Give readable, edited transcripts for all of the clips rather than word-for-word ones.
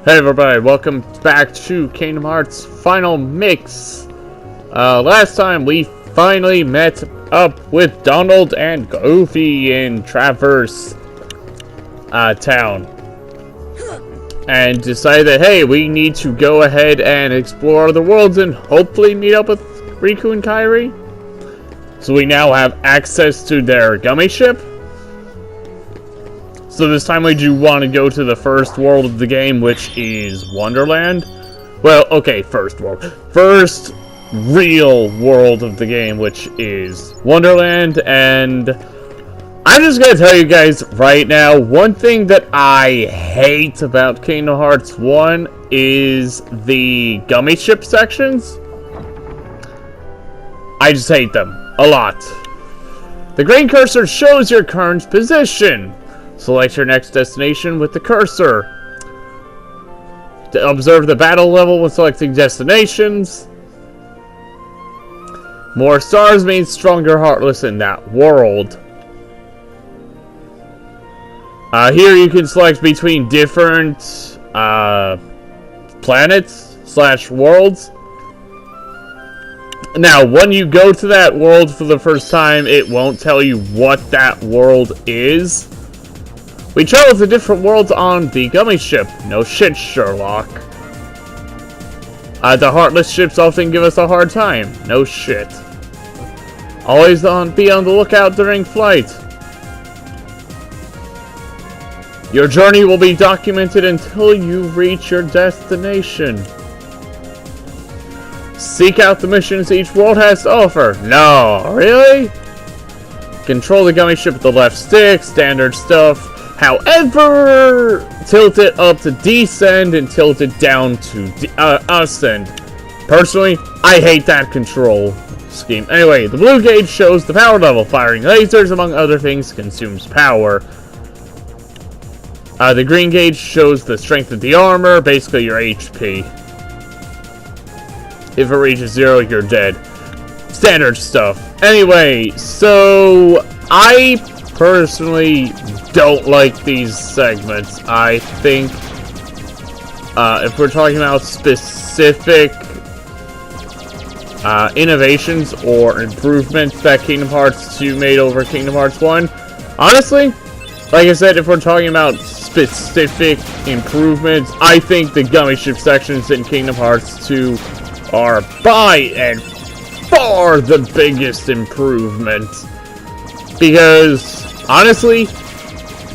Hey everybody, welcome back to Kingdom Hearts Final Mix. Last time we finally met up with Donald and Goofy in Traverse Town. And decided that, hey, we need to go ahead and explore other worlds and hopefully meet up with Riku and Kairi. So we now have access to their gummy ship. So this time we do want to go to the first world of the game, which is Wonderland. Well, okay, first world. First real world of the game, which is Wonderland. And I'm just going to tell you guys right now, one thing that I hate about Kingdom Hearts 1 is the gummy ship sections. I just hate them a lot. The green cursor shows your current position. Select your next destination with the cursor. To observe the battle level when selecting destinations. More stars means stronger Heartless in that world. Here you can select between different planets / worlds. Now, when you go to that world for the first time, it won't tell you what that world is. We travel to different worlds on the gummy ship. No shit, Sherlock. The Heartless ships often give us a hard time. No shit. Always be on the lookout during flight. Your journey will be documented until you reach your destination. Seek out the missions each world has to offer. No, really? Control the gummy ship with the left stick, standard stuff. However, tilt it up to descend and tilt it down to ascend. Personally, I hate that control scheme. Anyway, the blue gauge shows the power level. Firing lasers, among other things, consumes power. The green gauge shows the strength of the armor, basically your HP. If it reaches 0, you're dead. Standard stuff. Anyway, so I personally don't like these segments. I think if we're talking about specific innovations or improvements that Kingdom Hearts 2 made over Kingdom Hearts 1, honestly, like I said, if we're talking about specific improvements, I think the gummy ship sections in Kingdom Hearts 2 are by and far the biggest improvement. Because honestly,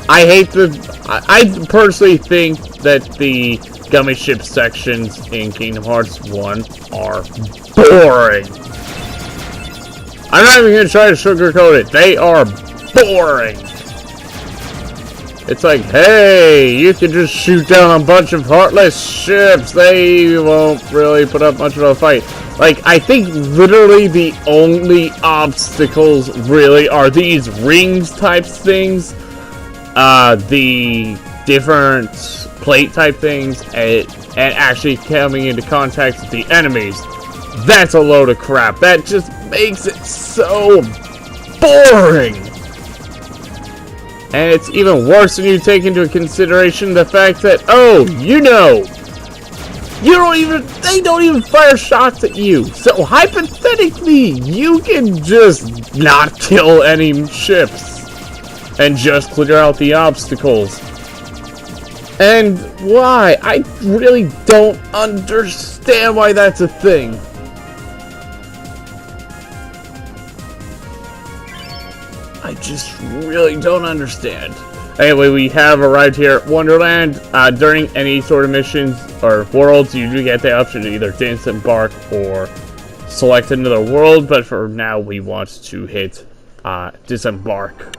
I personally think that the gummy ship sections in Kingdom Hearts 1 are boring. I'm not even going to try to sugarcoat it. They are boring. It's like, hey, you can just shoot down a bunch of Heartless ships. They won't really put up much of a fight. Like, I think literally the only obstacles really are these rings type things. The different plate type things. And actually coming into contact with the enemies. That's a load of crap. That just makes it so boring. And it's even worse when you take into consideration the fact that, oh, they don't even fire shots at you. So hypothetically, you can just not kill any ships and just clear out the obstacles. And why? I really don't understand why that's a thing. I just really don't understand. Anyway, we have arrived here at Wonderland. During any sort of missions or worlds, you do get the option to either disembark or select another world, but for now we want to hit disembark.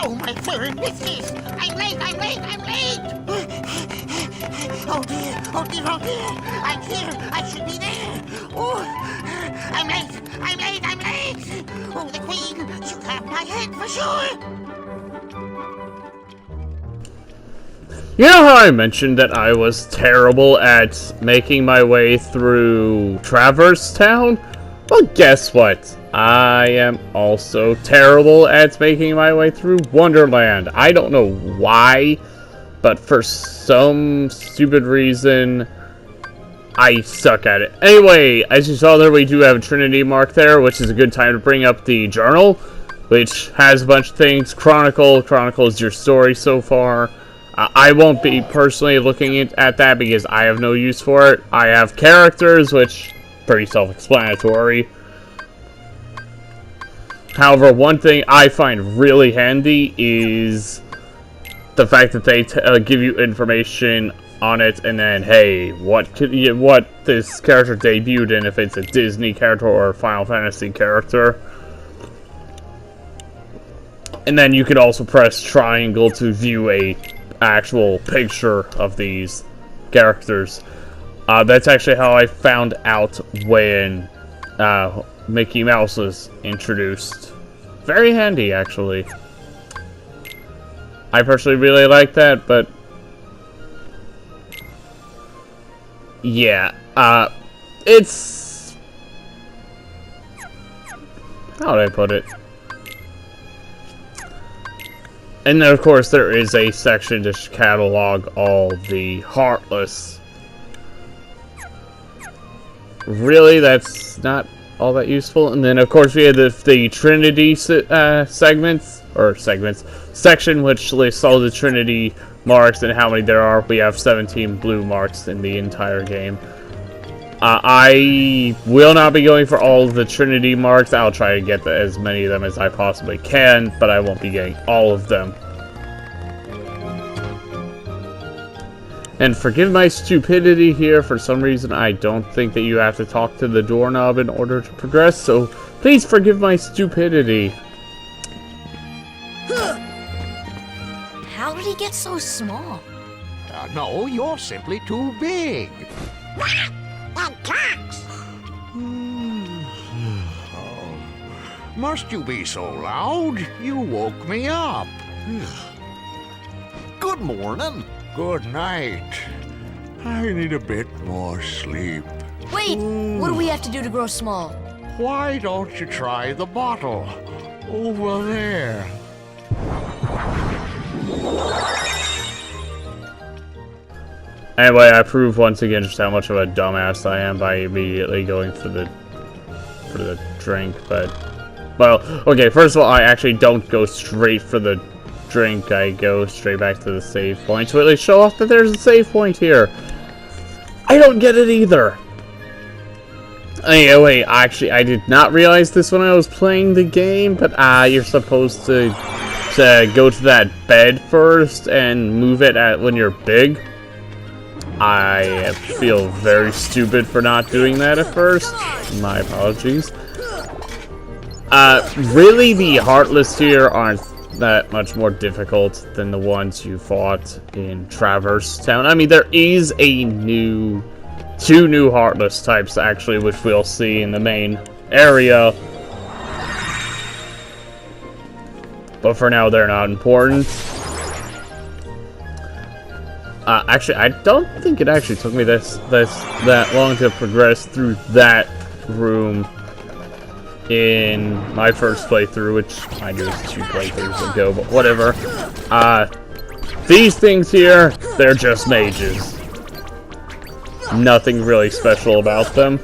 Oh my word, what's this? I'm late! Oh dear, oh dear, oh dear! I'm here, I should be there! Oh, I'm late! Oh, the Queen, she clapped my head for sure! You know how I mentioned that I was terrible at making my way through Traverse Town? Well, guess what? I am also terrible at making my way through Wonderland. I don't know why, but for some stupid reason, I suck at it. Anyway, as you saw there, we do have a Trinity mark there, which is a good time to bring up the journal, which has a bunch of things. Chronicles your story so far. I won't be personally looking at that because I have no use for it. I have characters, which pretty self-explanatory. However, one thing I find really handy is the fact that they give you information on it, and then, hey, what this character debuted in, if it's a Disney character or a Final Fantasy character. And then you could also press triangle to view a actual picture of these characters. That's actually how I found out when Mickey Mouse was introduced. Very handy, actually. I personally really like that, but yeah, it's, how would I put it? And then, of course, there is a section to catalog all the Heartless. Really, that's not all that useful. And then, of course, we had the Trinity section, which lists all the Trinity marks and how many there are. We have 17 blue marks in the entire game. I will not be going for all of the Trinity marks. I'll try to get as many of them as I possibly can, but I won't be getting all of them. And forgive my stupidity here, for some reason I don't think that you have to talk to the doorknob in order to progress, so please forgive my stupidity. How did he get so small? No, you're simply too big. And clocks! Oh, must you be so loud? You woke me up. Good morning. Good night. I need a bit more sleep. Wait, what do we have to do to grow small? Why don't you try the bottle? Over there. Anyway, I prove once again just how much of a dumbass I am by immediately going for the drink, but, well, okay, first of all, I actually don't go straight for the drink. I go straight back to the save point to at least show off that there's a save point here. I don't get it either. Anyway, actually, I did not realize this when I was playing the game, but you're supposed to go to that bed first and move it when you're big. I feel very stupid for not doing that at first. My apologies. Really, the Heartless here aren't that much more difficult than the ones you fought in Traverse Town. I mean, there is two new Heartless types, actually, which we'll see in the main area. But for now, they're not important. Actually, I don't think it actually took me that long to progress through that room in my first playthrough, which I knew was 2 playthroughs ago, but whatever. These things here, they're just mages. Nothing really special about them.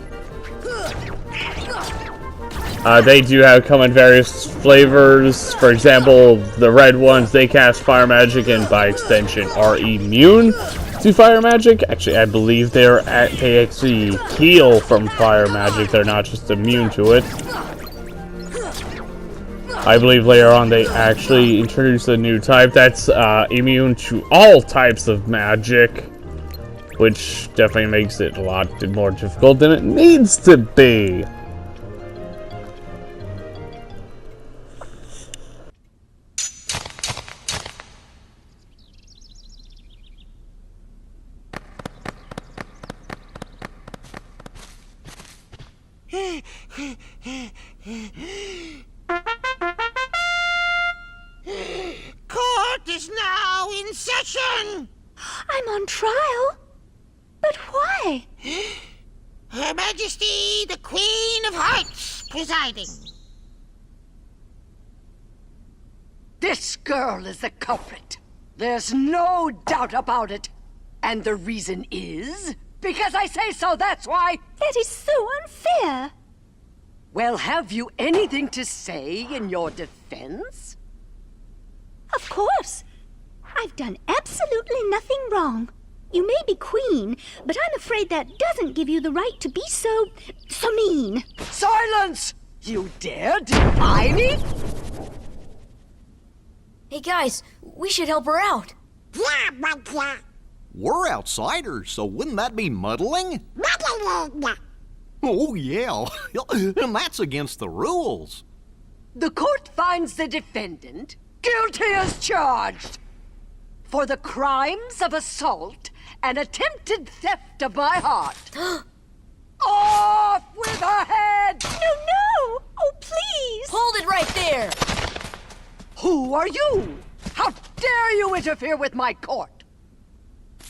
They do come in various flavors. For example, the red ones, they cast fire magic and by extension are immune to fire magic. Actually, I believe they actually heal from fire magic. They're not just immune to it. I believe later on they actually introduce a new type that's immune to all types of magic, which definitely makes it a lot more difficult than it needs to be. Court is now in session! I'm on trial. But why? Her Majesty, the Queen of Hearts, presiding. This girl is the culprit. There's no doubt about it. And the reason is... because I say so, that's why. That is so unfair. Well, have you anything to say in your defense? Of course. I've done absolutely nothing wrong. You may be queen, but I'm afraid that doesn't give you the right to be so mean. Silence! You dare defy me? Hey guys, we should help her out. We're outsiders, so wouldn't that be muddling? Oh, yeah. And that's against the rules. The court finds the defendant guilty as charged for the crimes of assault and attempted theft of my heart. Off with her head! No! Oh, please! Hold it right there! Who are you? How dare you interfere with my court?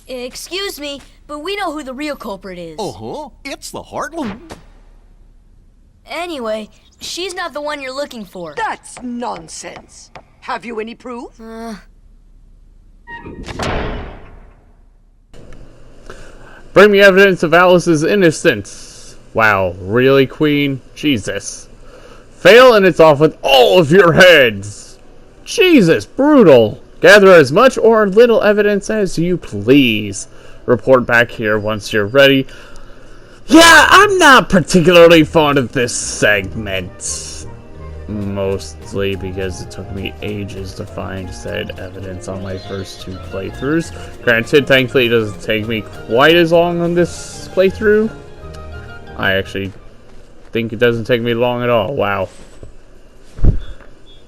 Excuse me, but we know who the real culprit is. Uh-huh. It's the Heartland. Anyway, she's not the one you're looking for. That's nonsense. Have you any proof? Bring me evidence of Alice's innocence. Wow, really, Queen? Jesus. Fail and it's off with all of your heads. Jesus, brutal. Gather as much or little evidence as you please. Report back here once you're ready. Yeah, I'm not particularly fond of this segment. Mostly because it took me ages to find said evidence on my first 2 playthroughs. Granted, thankfully it doesn't take me quite as long on this playthrough. I actually think it doesn't take me long at all. Wow.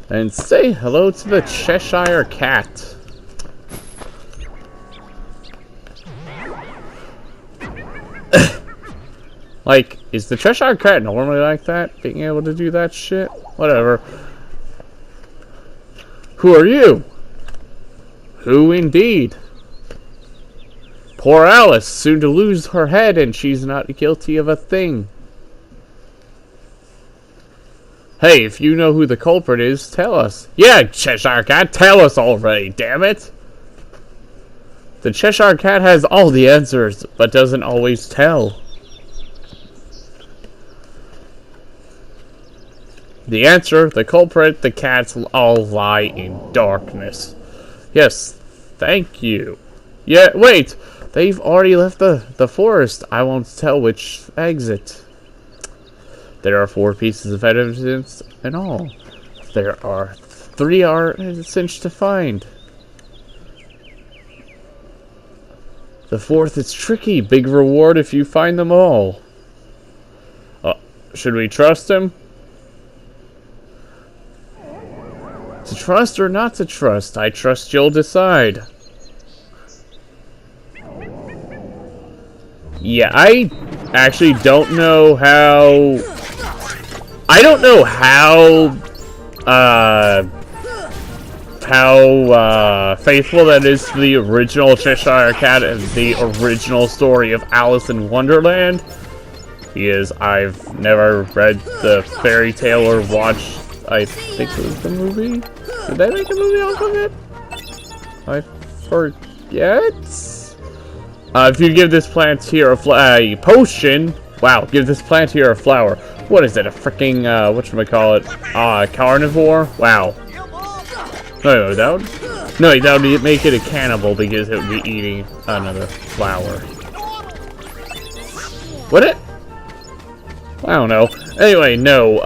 And say hello to the Cheshire Cat. Like, is the Cheshire Cat normally like that? Being able to do that shit? Whatever. Who are you? Who indeed? Poor Alice, soon to lose her head, and she's not guilty of a thing. Hey, if you know who the culprit is, tell us. Yeah, Cheshire Cat, tell us already, damn it! The Cheshire Cat has all the answers, but doesn't always tell. The answer, the culprit, the cats all lie in darkness. Yes, thank you. Yeah, wait! They've already left the forest. I won't tell which exit. There are 4 pieces of evidence in all. There are 3 are a cinch to find. The 4th is tricky. Big reward if you find them all. Should we trust him? To trust or not to trust? I trust you'll decide. Yeah, I actually don't know how... I don't know how faithful that is to the original Cheshire Cat and the original story of Alice in Wonderland. Because I've never read the fairy tale or watched, I think it was the movie? Did they make a movie off of it? I forget? If you give this plant here a potion... Wow, give this plant here a flower. What is it, a freaking, whatchamacallit? Carnivore? Wow. No, that would make it a cannibal because it would be eating another flower. Would it? I don't know. Anyway, no,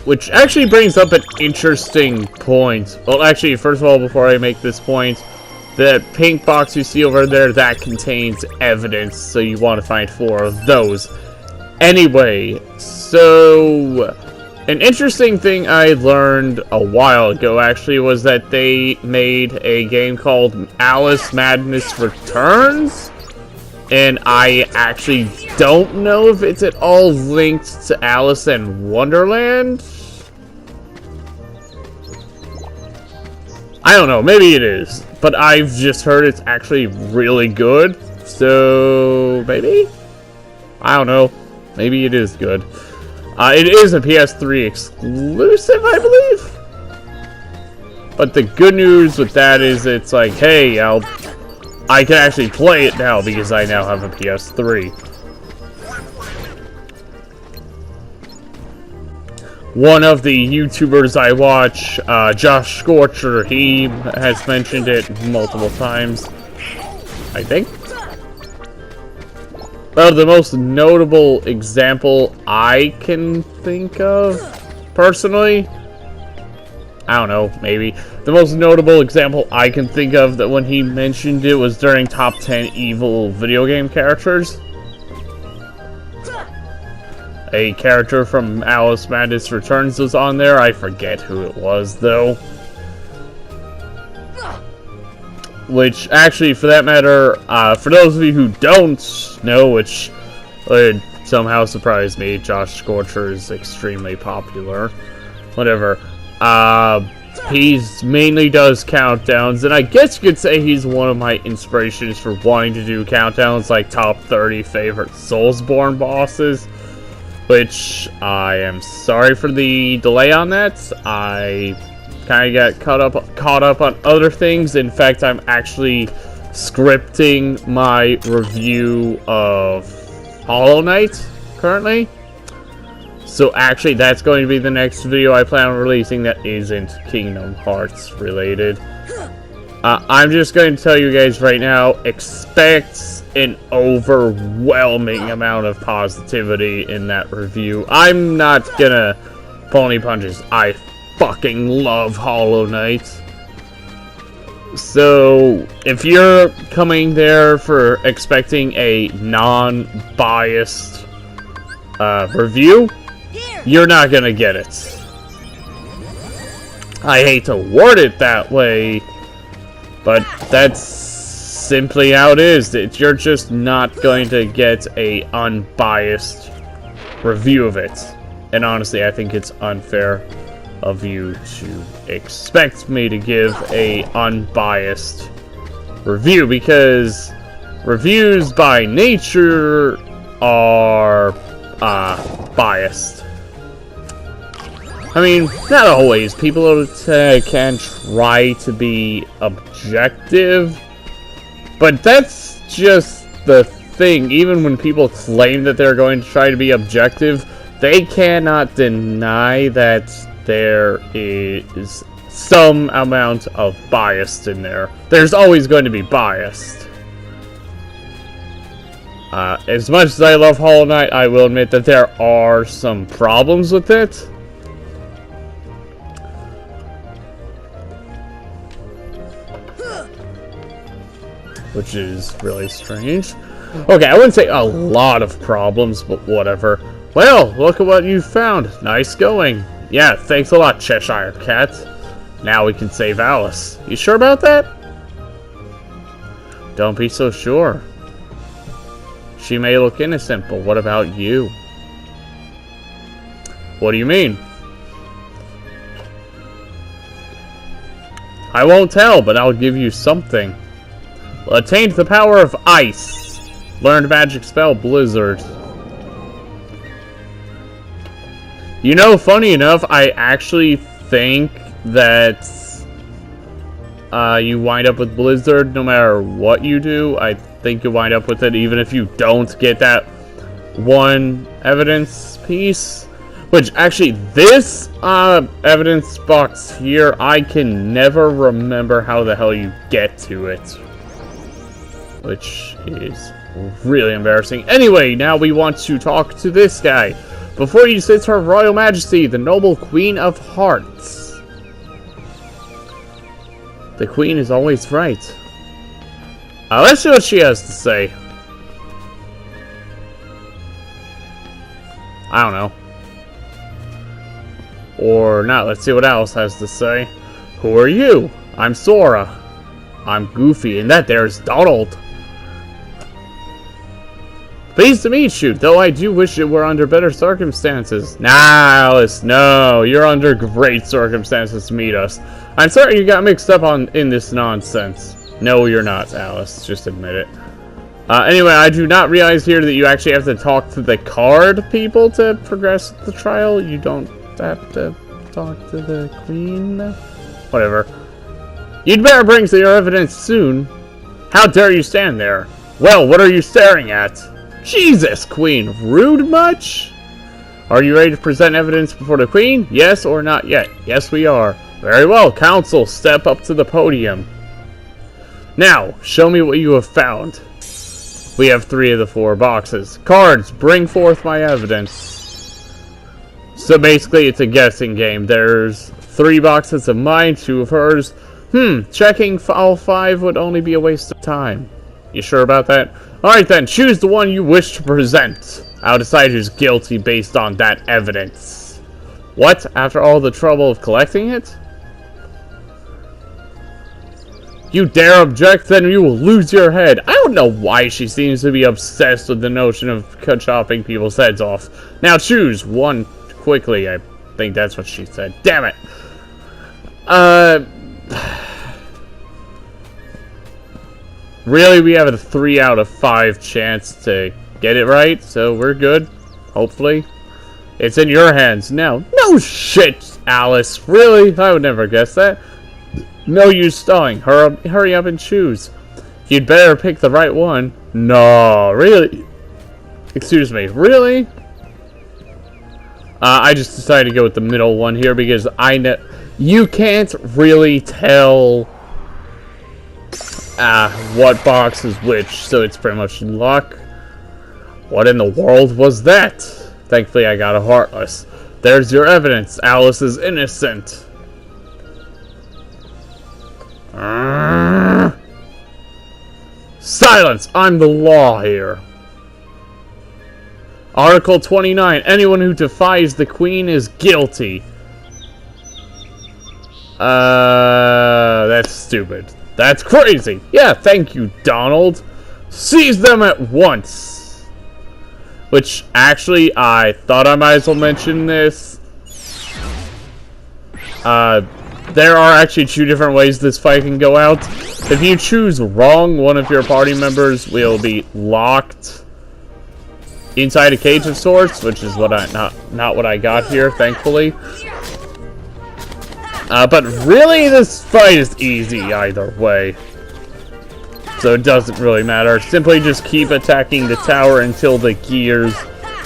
which actually brings up an interesting point. Well, actually, first of all, before I make this point, the pink box you see over there, that contains evidence, so you want to find 4 of those. Anyway, so... an interesting thing I learned a while ago, actually, was that they made a game called Alice Madness Returns. And I actually don't know if it's at all linked to Alice in Wonderland. I don't know, maybe it is, but I've just heard it's actually really good, so maybe? I don't know, maybe it is good. It is a PS3 exclusive, I believe? But the good news with that is it's like, hey, I can actually play it now because I now have a PS3. One of the YouTubers I watch, Josh Scorcher, he has mentioned it multiple times, I think. Well, the most notable example I can think of, personally, I don't know, maybe. The most notable example I can think of that when he mentioned it was during top 10 evil video game characters. A character from Alice Madness Returns was on there. I forget who it was, though. Which, actually, for that matter, for those of you who don't know, which would somehow surprise me, Josh Scorcher is extremely popular. Whatever. He mainly does countdowns, and I guess you could say he's one of my inspirations for wanting to do countdowns, like top 30 favorite Soulsborne bosses. Which, I am sorry for the delay on that. I kind of got caught up on other things. In fact, I'm actually scripting my review of Hollow Knight currently. So actually, that's going to be the next video I plan on releasing that isn't Kingdom Hearts related. I'm just going to tell you guys right now, expect an overwhelming amount of positivity in that review. I'm not gonna pull any punches. I fucking love Hollow Knight. So, if you're coming there for expecting a non-biased review, you're not gonna get it. I hate to word it that way, but that's simply how it is. You're just not going to get a unbiased review of it. And honestly, I think it's unfair of you to expect me to give a unbiased review, because reviews by nature are biased. I mean, not always. People can try to be objective, but that's just the thing. Even when people claim that they're going to try to be objective, they cannot deny that there is some amount of bias in there. There's always going to be bias. As much as I love Hollow Knight, I will admit that there are some problems with it. Which is really strange. Okay, I wouldn't say a lot of problems, but whatever. Well, look at what you found. Nice going. Yeah, thanks a lot, Cheshire Cat. Now we can save Alice. You sure about that? Don't be so sure. She may look innocent, but what about you? What do you mean? I won't tell, but I'll give you something. Attained the power of ice. Learned magic spell Blizzard. You know, funny enough, I actually think that you wind up with Blizzard no matter what you do. I think you wind up with it even if you don't get that one evidence piece. Which, actually, this evidence box here, I can never remember how the hell you get to it. Which is really embarrassing. Anyway, now we want to talk to this guy. Before you sits her Royal Majesty, the noble Queen of Hearts. The Queen is always right. Let's see what she has to say. I don't know. Or not, let's see what Alice has to say. Who are you? I'm Sora. I'm Goofy, and that there's Donald. Pleased to meet you, though I do wish it were under better circumstances. Nah, Alice, no. You're under great circumstances to meet us. I'm sorry you got mixed up in this nonsense. No, you're not, Alice. Just admit it. Anyway, I do not realize here that you actually have to talk to the card people to progress the trial. You don't have to talk to the queen. Whatever. You'd better bring your evidence soon. How dare you stand there? Well, what are you staring at? Jesus, Queen, rude much? Are you ready to present evidence before the Queen? Yes or not yet? Yes, we are. Very well, Council, step up to the podium. Now, show me what you have found. We have 3 of the 4 boxes. Cards, bring forth my evidence. So basically, it's a guessing game. There's 3 boxes of mine, 2 of hers. Checking all 5 would only be a waste of time. You sure about that? Alright then, choose the one you wish to present. I'll decide who's guilty based on that evidence. What? After all the trouble of collecting it? You dare object, then you will lose your head. I don't know why she seems to be obsessed with the notion of chopping people's heads off. Now choose one quickly. I think that's what she said. Damn it. Really, we have a 3 out of 5 chance to get it right, so we're good. Hopefully. It's in your hands now. No shit, Alice. Really? I would never guess that. No use stalling. Hurry up and choose. You'd better pick the right one. No, really? Excuse me, really? I just decided to go with the middle one here because I know you can't really tell what box is which, so it's pretty much luck. What in the world was that? Thankfully, I got a heartless. There's your evidence. Alice is innocent. Silence! I'm the law here. Article 29. Anyone who defies the Queen is guilty. That's stupid. That's crazy. Yeah, thank you, Donald. Seize them at once. Which, actually, I thought I might as well mention this. There are actually 2 different ways this fight can go out. If you choose wrong, one of your party members will be locked inside a cage of sorts, which is what not what I got here, thankfully. But really, this fight is easy either way. So it doesn't really matter. Simply just keep attacking the tower until the gears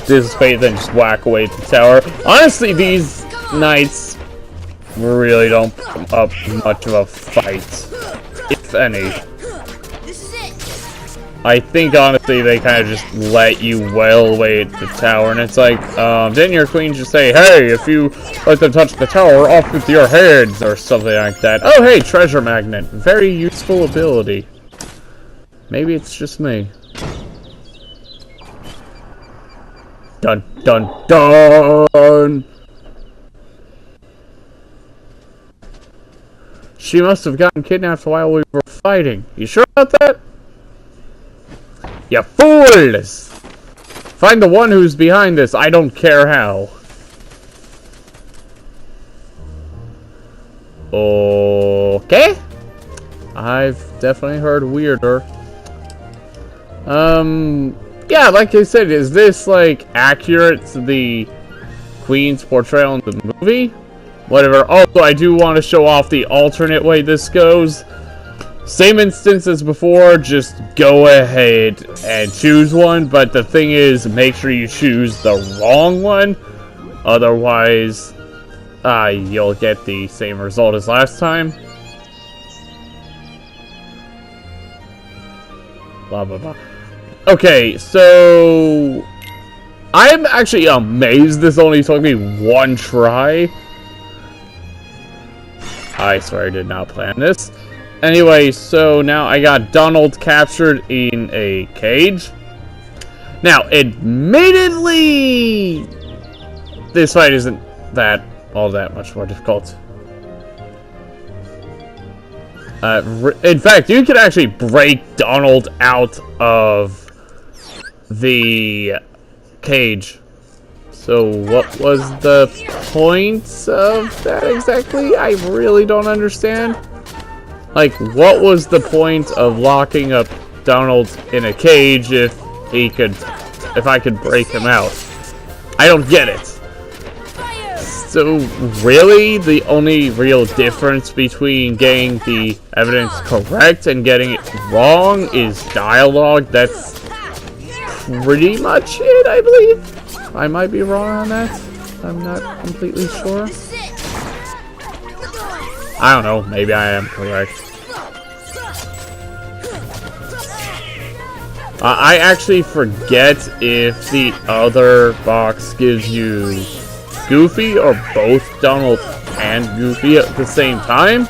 dissipate, then just whack away at the tower. Honestly, these knights really don't put up much of a fight, if any. I think, honestly, they kind of just let you wail away at the tower, and it's like, didn't your queen just say, hey, if you let them touch the tower, off with your heads, or something like that. Oh, hey, treasure magnet. Very useful ability. Maybe it's just me. Dun, dun, dun! She must have gotten kidnapped while we were fighting. You sure about that? You fools! Find the one who's behind this. I don't care how. Okay. I've definitely heard weirder. Yeah, like I said, is this, like, accurate to the Queen's portrayal in the movie? Whatever. Also, I do want to show off the alternate way this goes. Same instance as before, just go ahead and choose one, but the thing is, make sure you choose the wrong one. Otherwise, you'll get the same result as last time. Blah, blah, blah. Okay, so I'm actually amazed this only took me 1 try. I swear I did not plan this. Anyway, so now I got Donald captured in a cage. Now, admittedly, this fight isn't all that much more difficult. In fact, you can actually break Donald out of the cage. So what was the point of that exactly? I really don't understand. Like, what was the point of locking up Donald in a cage if I could break him out? I don't get it. So, really, the only real difference between getting the evidence correct and getting it wrong is dialogue. That's pretty much it, I believe. I might be wrong on that. I'm not completely sure. I don't know. Maybe I am correct. I actually forget if the other box gives you Goofy or both Donald and Goofy at the same time.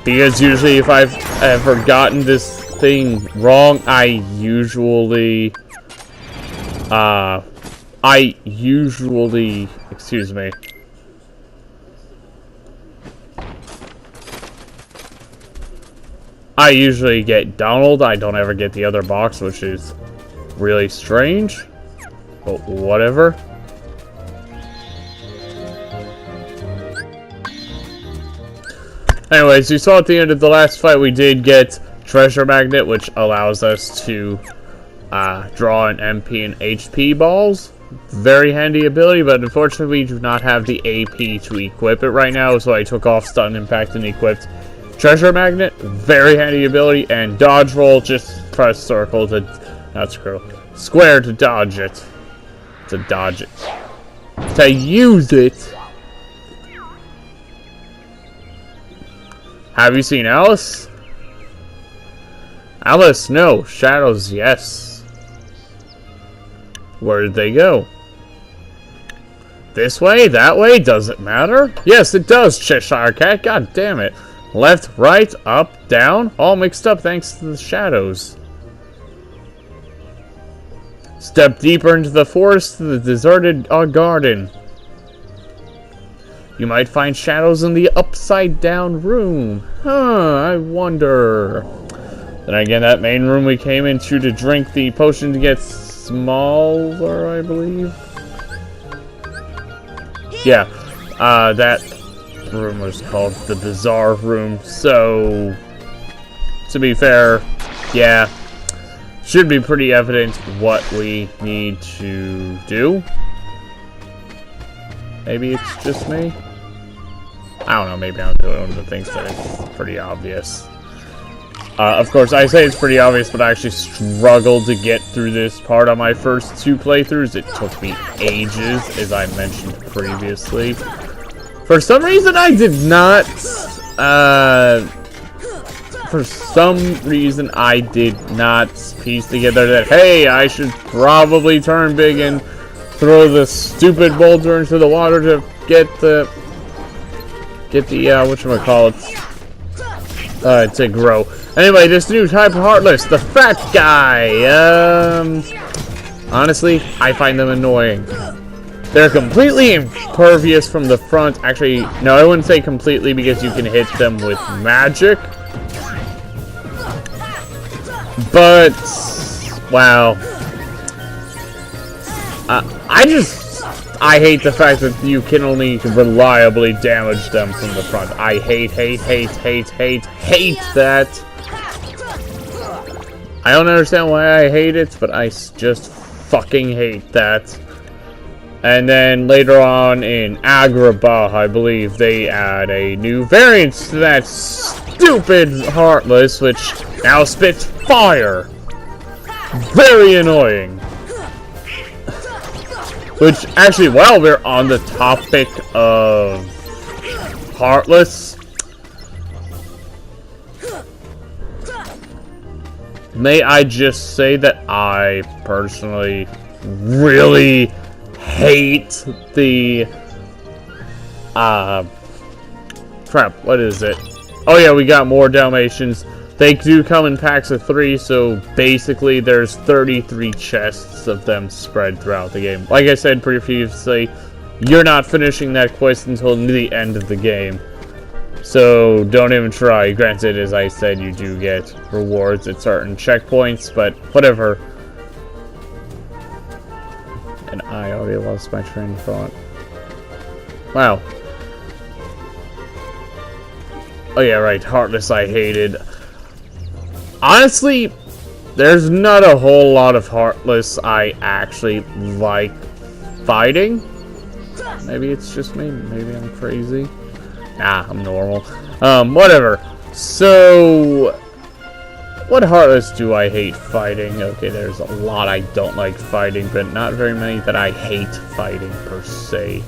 Because usually if I've ever gotten this thing wrong, I usually, excuse me. I usually get Donald. I don't ever get the other box, which is really strange. But whatever. Anyways, you saw at the end of the last fight we did get Treasure Magnet, which allows us to draw an MP and HP balls. Very handy ability, but unfortunately we do not have the AP to equip it right now, so I took off Stun Impact and equipped Treasure Magnet. Very handy ability, and Dodge Roll, just press circle to, not scroll, square to dodge it. To dodge it. To use it. Have you seen Alice? Alice, no. Shadows, yes. Where did they go? This way? That way? Does it matter? Yes, it does, Cheshire Cat. God damn it. Left, right, up, down. All mixed up thanks to the shadows. Step deeper into the forest to the deserted garden. You might find shadows in the upside-down room. Huh, I wonder. Then again, that main room we came into to drink the potion to get smaller, I believe. Yeah, that room was called the Bizarre Room. So, to be fair, yeah, should be pretty evident what we need to do. Maybe it's just me. I don't know, maybe I'm doing one of the things that it's pretty obvious. Of course, I say it's pretty obvious, but I actually struggled to get through this part on my first 2 playthroughs. It took me ages, as I mentioned previously. For some reason, I did not, piece together that, hey, I should probably turn big and throw the stupid boulder into the water to get the whatchamacallit, to grow. Anyway, this new type of Heartless, the fat guy, honestly, I find them annoying. They're completely impervious from the front. Actually, no, I wouldn't say completely because you can hit them with magic. But, wow. I hate the fact that you can only reliably damage them from the front. I hate that. I don't understand why I hate it, but I just fucking hate that. And then later on in Agrabah, I believe they add a new variant to that stupid Heartless, which now spits fire. Very annoying. Which, actually, while we're on the topic of Heartless, may I just say that I personally really hate the, crap, what is it? Oh yeah, we got more Dalmatians. They do come in packs of 3, so basically there's 33 chests of them spread throughout the game. Like I said previously, you're not finishing that quest until the end of the game. So don't even try. Granted, as I said, you do get rewards at certain checkpoints, but whatever. And I already lost my train of thought. Wow. Oh yeah, right. Heartless I hated. Honestly, there's not a whole lot of Heartless I actually like fighting. Maybe it's just me. Maybe I'm crazy. Nah, I'm normal. Whatever. So, what Heartless do I hate fighting? Okay, there's a lot I don't like fighting, but not very many that I hate fighting per se.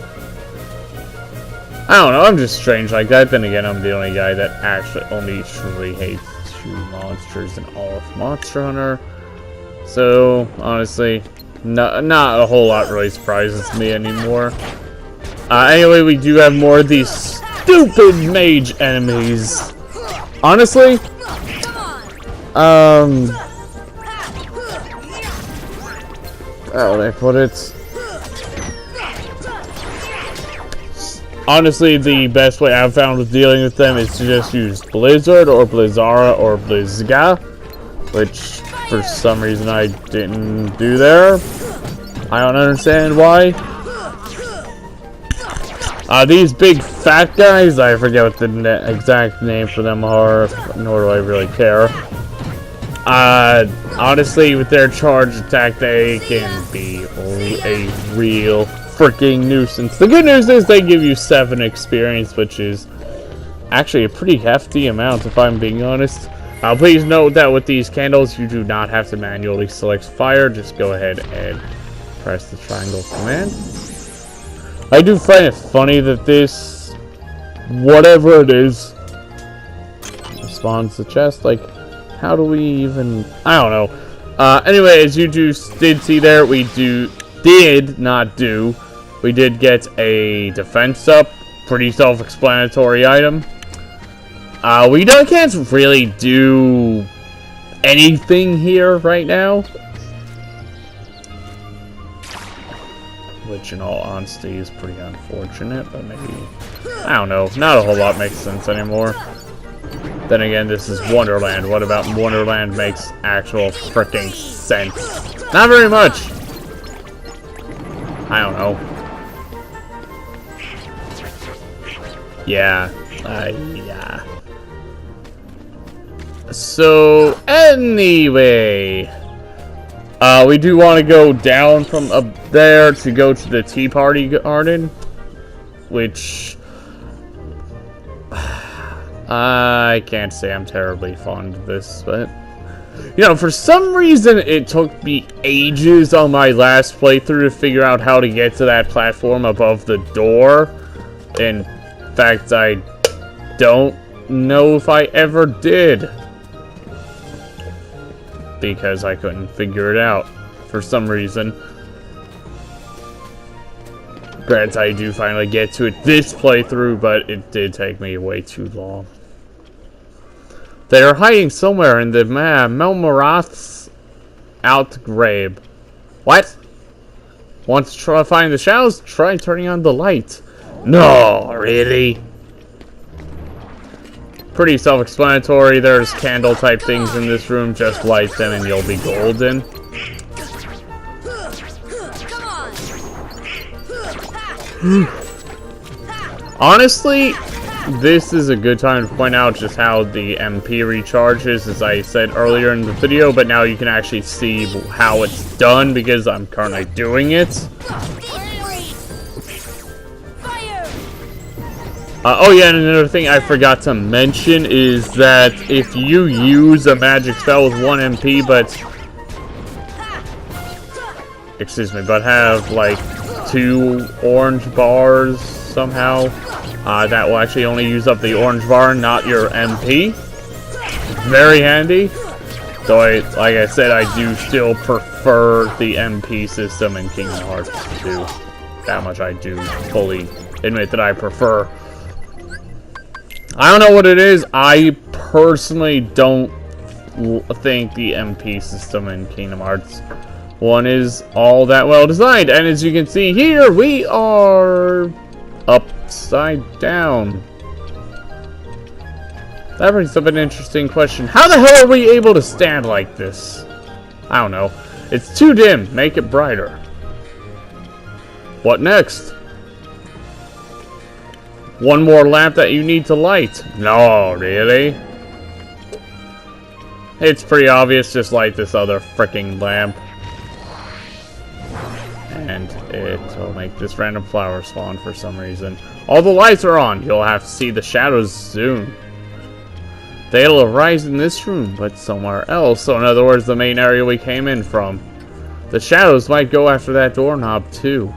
I don't know, I'm just strange like that. Then again, I'm the only guy that actually only truly hates 2 monsters in all of Monster Hunter. So, honestly, not a whole lot really surprises me anymore. Anyway, we do have more of these stupid mage enemies. Honestly, how would I put it? Honestly, the best way I've found with dealing with them is to just use Blizzard or Blizzara or Blizga, which for some reason I didn't do there. I don't understand why. These big fat guys, I forget what the exact name for them are, nor do I really care. Honestly, with their charge attack, they can be a real freaking nuisance. The good news is they give you 7 experience, which is actually a pretty hefty amount, if I'm being honest. Please note that with these candles, you do not have to manually select fire. Just go ahead and press the triangle command. I do find it funny that this, whatever it is, spawns the chest. Like, how do we even... I don't know. Anyway, as you did see there, we did get a defense up. Pretty self-explanatory item. We can't really do anything here right now. Which, in all honesty, is pretty unfortunate, but maybe... I don't know. Not a whole lot makes sense anymore. Then again, this is Wonderland. What about Wonderland makes actual freaking sense? Not very much. I don't know. Yeah. Yeah. So, anyway... we do want to go down from up there to go to the Tea Party Garden, which I can't say I'm terribly fond of this, but you know, for some reason it took me ages on my last playthrough to figure out how to get to that platform above the door. In fact, I don't know if I ever did, because I couldn't figure it out for some reason. Granted, I do finally get to it this playthrough, but it did take me way too long. They are hiding somewhere in the Melmorath's outgrave. What? Want to try to find the shadows? Try turning on the light. No, really? Pretty self-explanatory. There's candle-type things in this room. Just light them and you'll be golden. Honestly, this is a good time to point out just how the MP recharges, as I said earlier in the video, but now you can actually see how it's done because I'm currently doing it. Oh yeah, and another thing I forgot to mention is that if you use a magic spell with 1 MP, but have like 2 orange bars somehow, that will actually only use up the orange bar, not your MP. Very handy. Though, like I said, I do still prefer the MP system in Kingdom Hearts 2. That much I do fully admit that I prefer. I don't know what it is. I personally don't think the MP system in Kingdom Hearts 1 is all that well designed. And as you can see here, we are upside down. That brings up an interesting question. How the hell are we able to stand like this? I don't know. It's too dim. Make it brighter. What next? One more lamp that you need to light. No, really? It's pretty obvious. Just light this other freaking lamp. And it'll make this random flower spawn for some reason. All the lights are on. You'll have to see the shadows soon. They'll arise in this room, but somewhere else. So in other words, the main area we came in from. The shadows might go after that doorknob too.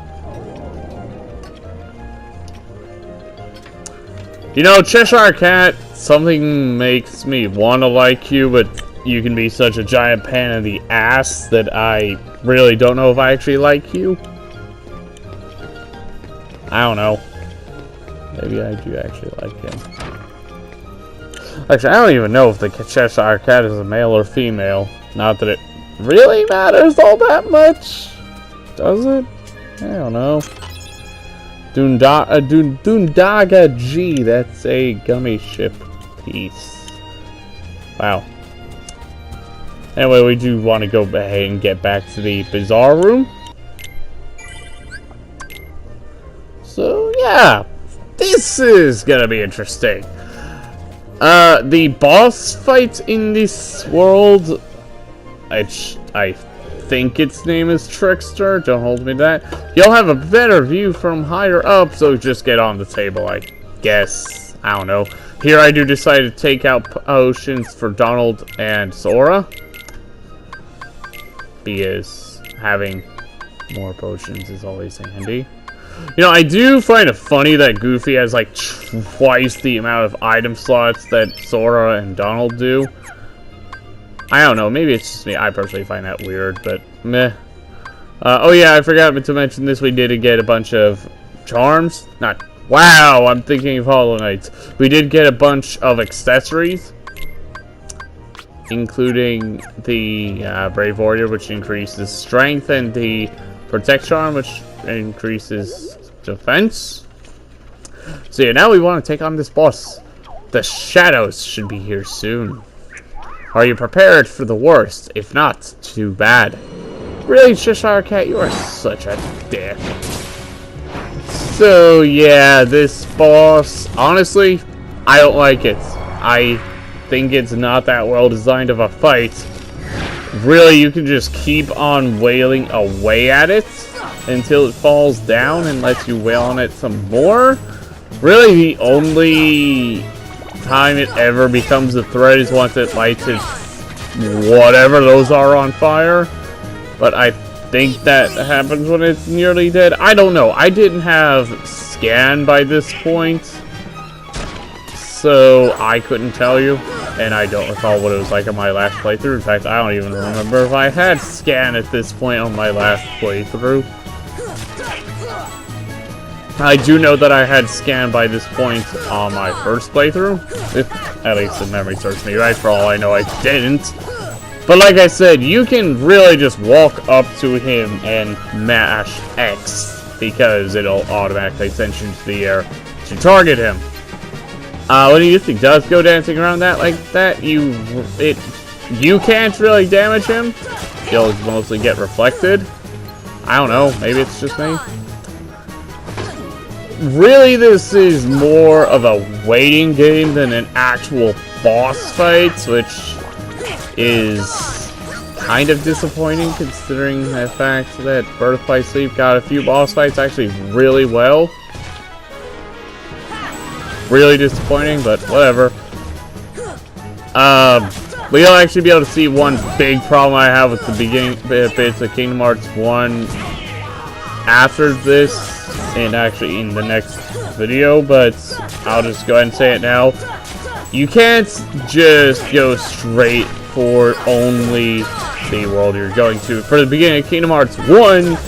You know, Cheshire Cat, something makes me want to like you, but you can be such a giant pain in the ass that I really don't know if I actually like you. I don't know. Maybe I do actually like him. Actually, I don't even know if the Cheshire Cat is a male or female. Not that it really matters all that much. Does it? I don't know. Dundaga G. That's a gummy ship piece. Wow. Anyway, we do want to go ahead and get back to the bizarre room. So, yeah. This is gonna be interesting. The boss fight in this world, I think its name is Trickster, don't hold me to that. You'll have a better view from higher up, so just get on the table, I guess. I don't know. Here I do decide to take out potions for Donald and Sora, because having more potions is always handy. You know, I do find it funny that Goofy has like twice the amount of item slots that Sora and Donald do. I don't know, maybe it's just me. I personally find that weird, but meh. Oh yeah, I forgot to mention this. We did get a bunch of charms. Wow, I'm thinking of Hollow Knights. We did get a bunch of accessories, including the Brave Warrior, which increases strength, and the Protect Charm, which increases defense. So yeah, now we want to take on this boss. The shadows should be here soon. Are you prepared for the worst? If not, too bad. Really, Cheshire Cat, you are such a dick. So yeah, this boss, honestly, I don't like it. I think it's not that well designed of a fight. Really, you can just keep on wailing away at it until it falls down and lets you wail on it some more. Really, the only time it ever becomes a threat is once it lights its whatever those are on fire. But I think that happens when it's nearly dead. I don't know. I didn't have scan by this point, so I couldn't tell you. And I don't recall what it was like on my last playthrough. In fact, I don't even remember if I had scan at this point on my last playthrough. I do know that I had scan by this point on my first playthrough. If at least the memory serves me right. For all I know, I didn't. But like I said, you can really just walk up to him and mash X, because it'll automatically send you into the air to target him. When he usually does go dancing around that like that, you can't really damage him. He'll mostly get reflected. I don't know, maybe it's just me. Really, this is more of a waiting game than an actual boss fight, which is kind of disappointing considering the fact that Birth by Sleep got a few boss fights actually really well. Really disappointing, but whatever. We'll actually be able to see one big problem I have with the beginning bits of Kingdom Hearts 1 after this, and actually in the next video, but I'll just go ahead and say it now. You can't just go straight for only the world you're going to. For the beginning of Kingdom Hearts 1,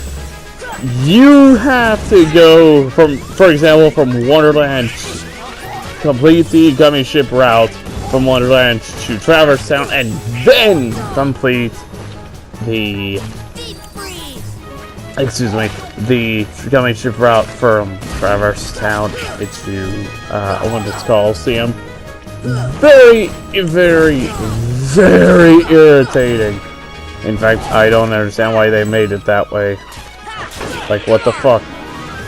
you have to go from, for example, from Wonderland, complete the gummy ship route from Wonderland to Traverse Town, and then complete the the gummy ship route from Traverse Town into Olympus Coliseum. very, very, very irritating. In fact, I don't understand why they made it that way. Like, what the fuck?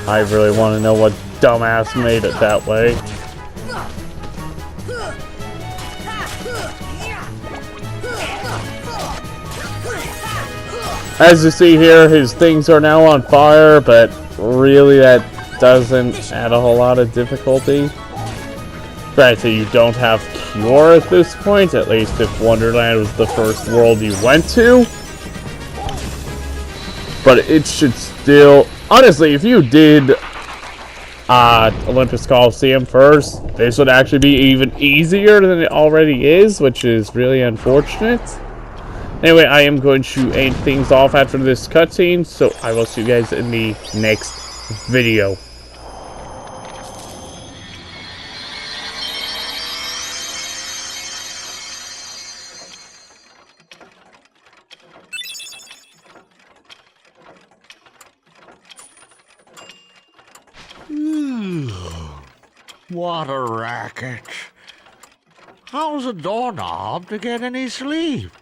I really want to know what dumbass made it that way. As you see here, his things are now on fire, but really that doesn't add a whole lot of difficulty. Granted, you don't have Cure at this point, at least if Wonderland was the first world you went to. But it should still... Honestly, if you did Olympus Coliseum first, this would actually be even easier than it already is, which is really unfortunate. Anyway, I am going to end things off after this cutscene, so I will see you guys in the next video. What a racket. How's a doorknob to get any sleep?